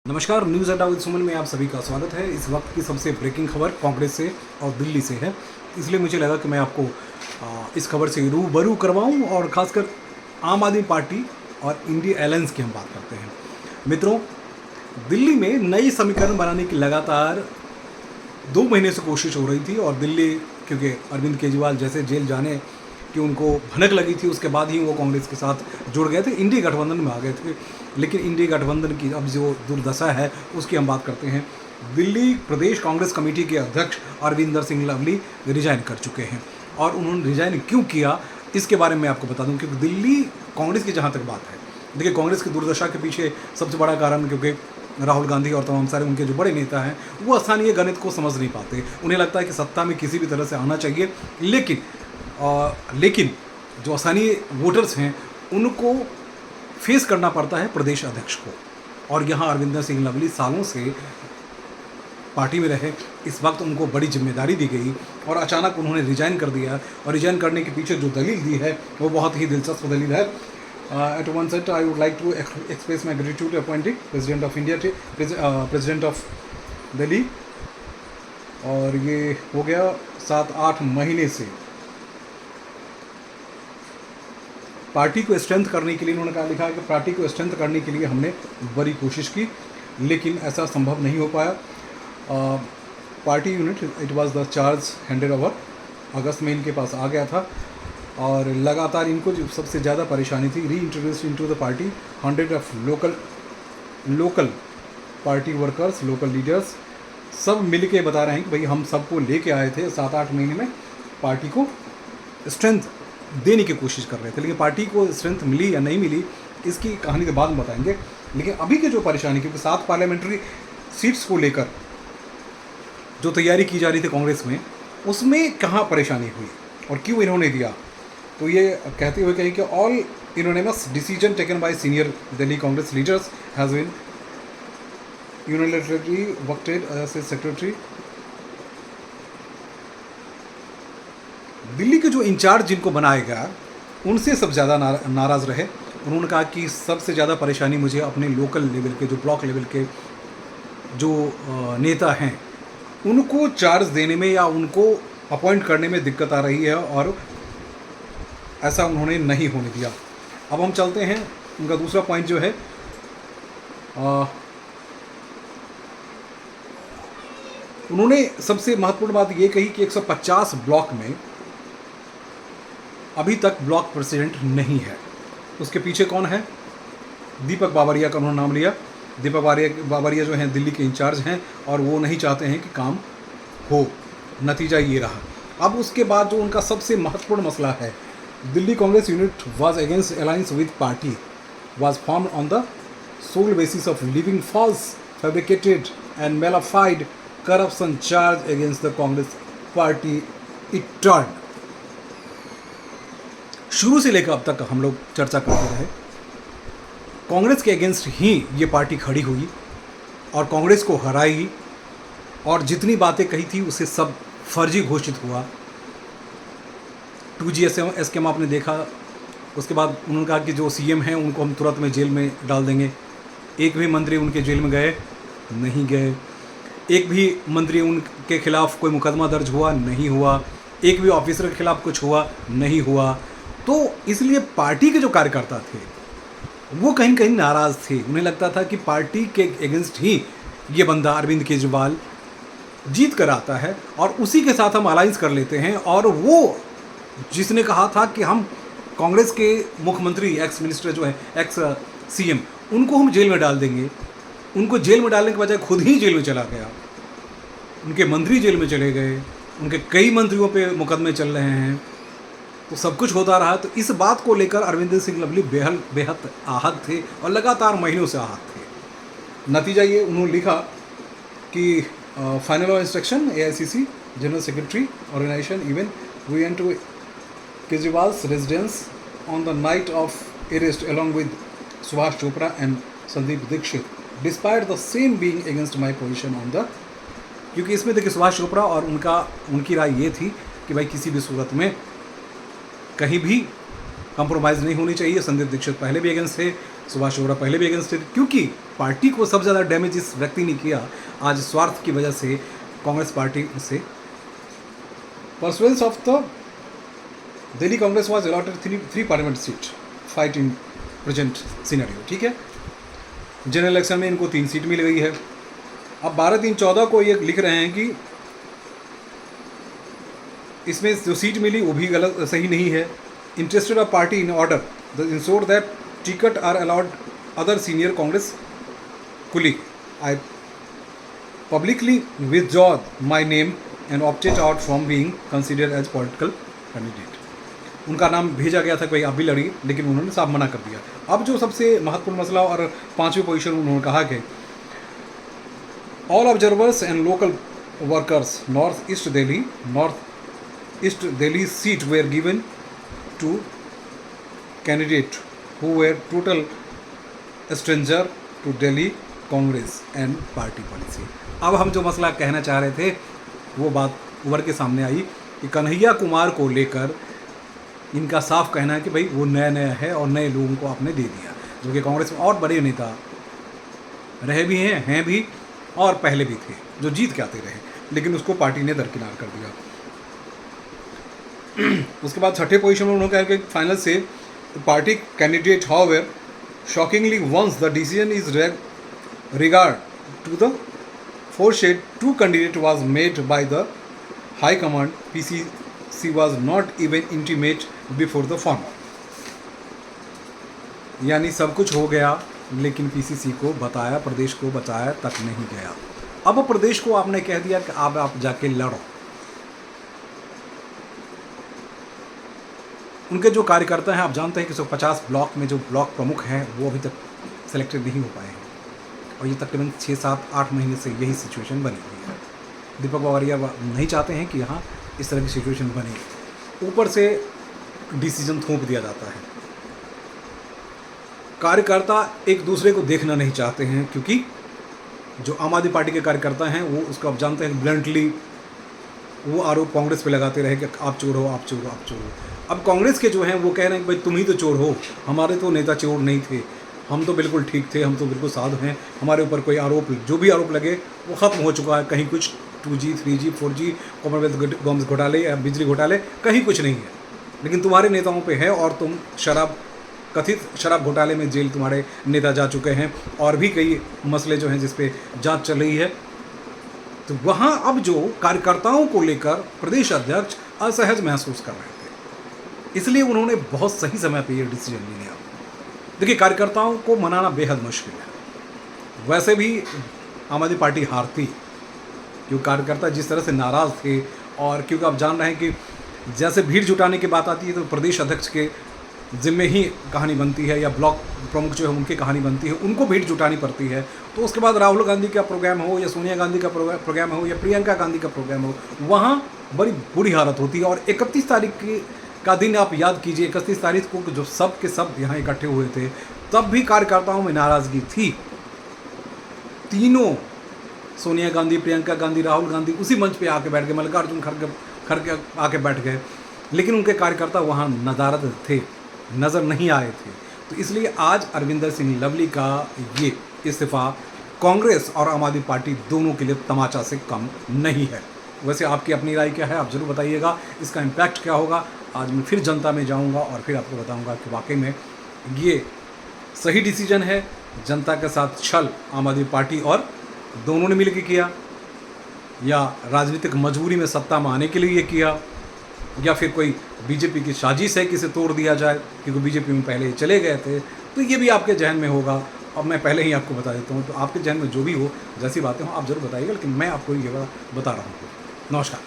नमस्कार, न्यूज़ अड्डा विद सुमन में आप सभी का स्वागत है। इस वक्त की सबसे ब्रेकिंग खबर कांग्रेस से और दिल्ली से है, इसलिए मुझे लगा कि मैं आपको इस खबर से रूबरू करवाऊं और ख़ासकर आम आदमी पार्टी और इंडिया अलायंस की हम बात करते हैं। मित्रों, दिल्ली में नई समीकरण बनाने की लगातार 2 महीने से कोशिश हो रही थी और दिल्ली, क्योंकि अरविंद केजरीवाल जैसे जेल जाने कि उनको भनक लगी थी, उसके बाद ही वो कांग्रेस के साथ जुड़ गए थे, इंडिया गठबंधन में आ गए थे। लेकिन इंडिया गठबंधन की अब जो दुर्दशा है उसकी हम बात करते हैं। दिल्ली प्रदेश कांग्रेस कमेटी के अध्यक्ष अरविंदर सिंह लवली रिजाइन कर चुके हैं और उन्होंने रिजाइन क्यों किया इसके बारे में आपको बता दूं। क्योंकि दिल्ली कांग्रेस की जहाँ तक बात है, देखिए, कांग्रेस की दुर्दशा के पीछे सबसे बड़ा कारण, क्योंकि राहुल गांधी और तमाम सारे उनके जो बड़े नेता हैं वो स्थानीय गणित को समझ नहीं पाते। उन्हें लगता है कि सत्ता में किसी भी तरह से आना चाहिए, लेकिन जो स्थानीय वोटर्स हैं उनको फेस करना पड़ता है प्रदेश अध्यक्ष को। और यहाँ अरविंदर सिंह लवली सालों से पार्टी में रहे, इस वक्त उनको बड़ी जिम्मेदारी दी गई और अचानक उन्होंने रिजाइन कर दिया। और रिजाइन करने के पीछे जो दलील दी है वो बहुत ही दिलचस्प दलील है। At one set I would like to express my gratitude appointing president of India, president of Delhi. और ये हो गया 7-8 महीने से पार्टी को स्ट्रेंथ करने के लिए। उन्होंने कहा, लिखा है कि पार्टी को स्ट्रेंथ करने के लिए हमने बड़ी कोशिश की, लेकिन ऐसा संभव नहीं हो पाया। Party unit, it was the charge handed over, अगस्त में इनके पास आ गया था और लगातार इनको जो सबसे ज़्यादा परेशानी थी, री introduce into the party 100 of local party workers, local leaders, सब मिल के बता रहे हैं कि भाई हम सबको लेके आए थे 7-8 महीने में, पार्टी को स्ट्रेंथ देने की कोशिश कर रहे थे। लेकिन पार्टी को स्ट्रेंथ मिली या नहीं मिली इसकी कहानी के बाद में बताएंगे। लेकिन अभी की जो परेशानी, क्योंकि 7 पार्लियामेंट्री सीट्स को लेकर जो तैयारी की जा रही थी कांग्रेस में, उसमें कहाँ परेशानी हुई और क्यों इन्होंने दिया, तो ये कहते हुए कहीं कि all unanimous decision taken by senior Delhi Congress leaders has been unilaterally vacated as secretary. Delhi के जो इंचार्ज जिनको बनाया गया उनसे सब ज़्यादा नाराज़ रहे। उन्होंने कहा कि सबसे ज़्यादा परेशानी मुझे अपने लोकल लेवल के, जो ब्लॉक लेवल के जो नेता हैं उनको चार्ज देने में या उनको अपॉइंट करने में दिक्कत आ रही है और ऐसा उन्होंने नहीं होने दिया। अब हम चलते हैं, उनका दूसरा पॉइंट जो है, उन्होंने सबसे महत्वपूर्ण बात ये कही कि 150 ब्लॉक में अभी तक ब्लॉक प्रेसिडेंट नहीं है। उसके पीछे कौन है? दीपक बाबरिया का उन्होंने नाम लिया। दीपक बाबरिया जो हैं दिल्ली के इंचार्ज हैं और वो नहीं चाहते हैं कि काम हो। नतीजा ये रहा। अब उसके बाद जो उनका सबसे महत्वपूर्ण मसला है, Delhi Congress unit was against alliance with party was formed on the sole basis of living false fabricated and malafide corruption charge against the Congress party it turn. शुरू से लेकर अब तक हम लोग चर्चा करते रहे, कांग्रेस के अगेंस्ट ही ये पार्टी खड़ी हुई और कांग्रेस को हराई और जितनी बातें कही थी उसे सब फर्जी घोषित हुआ। 2G स्कीम आपने देखा। उसके बाद उन्होंने कहा कि जो सीएम हैं उनको हम तुरंत में जेल में डाल देंगे। एक भी मंत्री उनके जेल में गए नहीं गए, एक भी मंत्री उनके खिलाफ कोई मुकदमा दर्ज हुआ नहीं हुआ, एक भी ऑफिसर के खिलाफ कुछ हुआ नहीं हुआ। तो इसलिए पार्टी के जो कार्यकर्ता थे वो कहीं कहीं नाराज़ थे। उन्हें लगता था कि पार्टी के अगेंस्ट ही ये बंदा अरविंद केजरीवाल जीत कर आता है और उसी के साथ हम अलायंस कर लेते हैं। और वो जिसने कहा था कि हम कांग्रेस के मुख्यमंत्री, एक्स मिनिस्टर जो है, एक्स सीएम, उनको हम जेल में डाल देंगे, उनको जेल में डालने के बजाय खुद ही जेल में चला गया। उनके मंत्री जेल में चले गए, उनके कई मंत्रियों पे मुकदमे चल रहे हैं, तो सब कुछ होता रहा। तो इस बात को लेकर अरविंदर सिंह लवली बेहद आहत थे और लगातार महीनों से आहत थे। नतीजा ये, उन्होंने लिखा कि final of instruction AICC general secretary organisation even we went to Kejriwal's residence on the night of arrest along with Subhash Chopra and Sandeep Dikshit despite the same being against my position on the. क्योंकि इसमें देखिए, सुभाष चोपड़ा और उनकी राय ये थी कि भाई किसी भी सूरत में कहीं भी कंप्रोमाइज़ नहीं होनी चाहिए। संदीप दीक्षित पहले भी अगेंस्ट थे, सुभाष चोपड़ा पहले भी अगेंस्ट थे, क्योंकि पार्टी को सबसे ज़्यादा डैमेज इस व्यक्ति ने किया। आज स्वार्थ की वजह से कांग्रेस पार्टी से pursuance of the Delhi Congress was allotted 3 parliament seat fight in present scenario. ठीक है, जनरल इलेक्शन में इनको 3 सीट मिल गई है। अब 12-3-14 को ये लिख रहे हैं कि इसमें जो सीट मिली वो भी गलत, सही नहीं है। Interested of party in order the ensure that ticket are allowed other senior Congress colleague I publicly withdraw my name and opted out from being considered as political candidate. उनका नाम भेजा गया था कोई आप भी लड़िए, लेकिन उन्होंने साफ मना कर दिया। अब जो सबसे महत्वपूर्ण मसला और 5वीं पोजीशन उन्होंने कहा कि all observers and local workers north east Delhi seat were given to candidate who were total stranger to Delhi Congress and party policy. अब हम जो मसला कहना चाह रहे थे वो बात उभर के सामने आई कि कन्हैया कुमार को लेकर इनका साफ कहना है कि भाई वो नया है और नए लोगों को आपने दे दिया, जो कि कांग्रेस में और बड़े नेता रहे भी हैं भी और पहले भी थे जो जीत के आते रहे, लेकिन उसको पार्टी ने दरकिनार कर दिया। उसके बाद 6ठे पोजीशन में उन्होंने कहा कि फाइनल से party candidate however shockingly once the decision is regard to the foreshade 2 candidate was made by the high command PCC was not even intimate before the former. यानी सब कुछ हो गया लेकिन पीसीसी को बताया, प्रदेश को बताया तक नहीं गया। अब प्रदेश को आपने कह दिया कि अब आप जाके लड़ो। उनके जो कार्यकर्ता हैं, आप जानते हैं कि 150 ब्लॉक में जो ब्लॉक प्रमुख हैं वो अभी तक सेलेक्टेड नहीं हो पाए हैं और ये तकरीबन 6-7-8 महीने से यही सिचुएशन बनी हुई है। दीपक बावरिया नहीं चाहते हैं कि यहाँ इस तरह की सिचुएशन बने, ऊपर से डिसीजन थोप दिया जाता है। कार्यकर्ता एक दूसरे को देखना नहीं चाहते हैं, क्योंकि जो आम आदमी पार्टी के कार्यकर्ता हैं वो उसको आप जानते हैं ब्लंटली वो आरोप कांग्रेस पे लगाते रहे कि आप चोर हो, आप चोर हो, आप चोर हो। अब कांग्रेस के जो हैं वो कह रहे हैं कि भाई तुम ही तो चोर हो, हमारे तो नेता चोर नहीं थे, हम तो बिल्कुल ठीक थे, हम तो बिल्कुल साधु हैं, हमारे ऊपर कोई आरोप जो भी आरोप लगे वो ख़त्म हो चुका है। कहीं कुछ 2G 3G 4G Commonwealth games घोटाले या बिजली घोटाले कहीं कुछ नहीं है, लेकिन तुम्हारे नेताओं पे है और तुम कथित शराब घोटाले में जेल तुम्हारे नेता जा चुके हैं और भी कई मसले जो हैं जिस पे जांच चल रही है। तो वहाँ अब जो कार्यकर्ताओं को लेकर प्रदेश अध्यक्ष असहज महसूस कर रहे थे, इसलिए उन्होंने बहुत सही समय पे ये डिसीजन ले लिया। देखिए, कार्यकर्ताओं को मनाना बेहद मुश्किल है। वैसे भी आम आदमी पार्टी हारती, क्योंकि कार्यकर्ता जिस तरह से नाराज़ थे, और क्योंकि आप जान रहे हैं कि जैसे भीड़ जुटाने की बात आती है तो प्रदेश अध्यक्ष के जिम्मे ही कहानी बनती है, या ब्लॉक प्रमुख जो है उनकी कहानी बनती है, उनको भीड़ जुटानी पड़ती है। तो उसके बाद राहुल गांधी का प्रोग्राम हो या सोनिया गांधी का प्रोग्राम हो या प्रियंका गांधी का प्रोग्राम हो, वहाँ बड़ी बुरी हालत होती है। और 31 तारीख का दिन आप याद कीजिए, 31 तारीख को जो सब के सब यहाँ इकट्ठे हुए थे, तब भी कार्यकर्ताओं में नाराज़गी थी। तीनों, सोनिया गांधी, प्रियंका गांधी, राहुल गांधी उसी मंच पे आके बैठ गए, मल्लिकार्जुन खड़गे आके बैठ गए, लेकिन उनके कार्यकर्ता वहाँ नदारद थे, नज़र नहीं आए थे। तो इसलिए आज अरविंदर सिंह लवली का ये इस्तीफ़ा कांग्रेस और आम आदमी पार्टी दोनों के लिए तमाचा से कम नहीं है। वैसे आपकी अपनी राय क्या है, आप ज़रूर बताइएगा, इसका इम्पैक्ट क्या होगा। आज मैं फिर जनता में जाऊंगा और फिर आपको बताऊंगा कि वाकई में ये सही डिसीजन है, जनता के साथ छल आम आदमी पार्टी और दोनों ने मिलकर किया, या राजनीतिक मजबूरी में सत्ता में आने के लिए ये किया, या फिर कोई बीजेपी की साजिश है कि इसे तोड़ दिया जाए, क्योंकि बीजेपी में पहले चले गए थे। तो ये भी आपके जहन में होगा, और मैं पहले ही आपको बता देता हूँ। तो आपके जहन में जो भी हो, जैसी बातें हों, आप ज़रूर बताइएगा, लेकिन मैं आपको ये बता रहा हूँ। नमस्कार।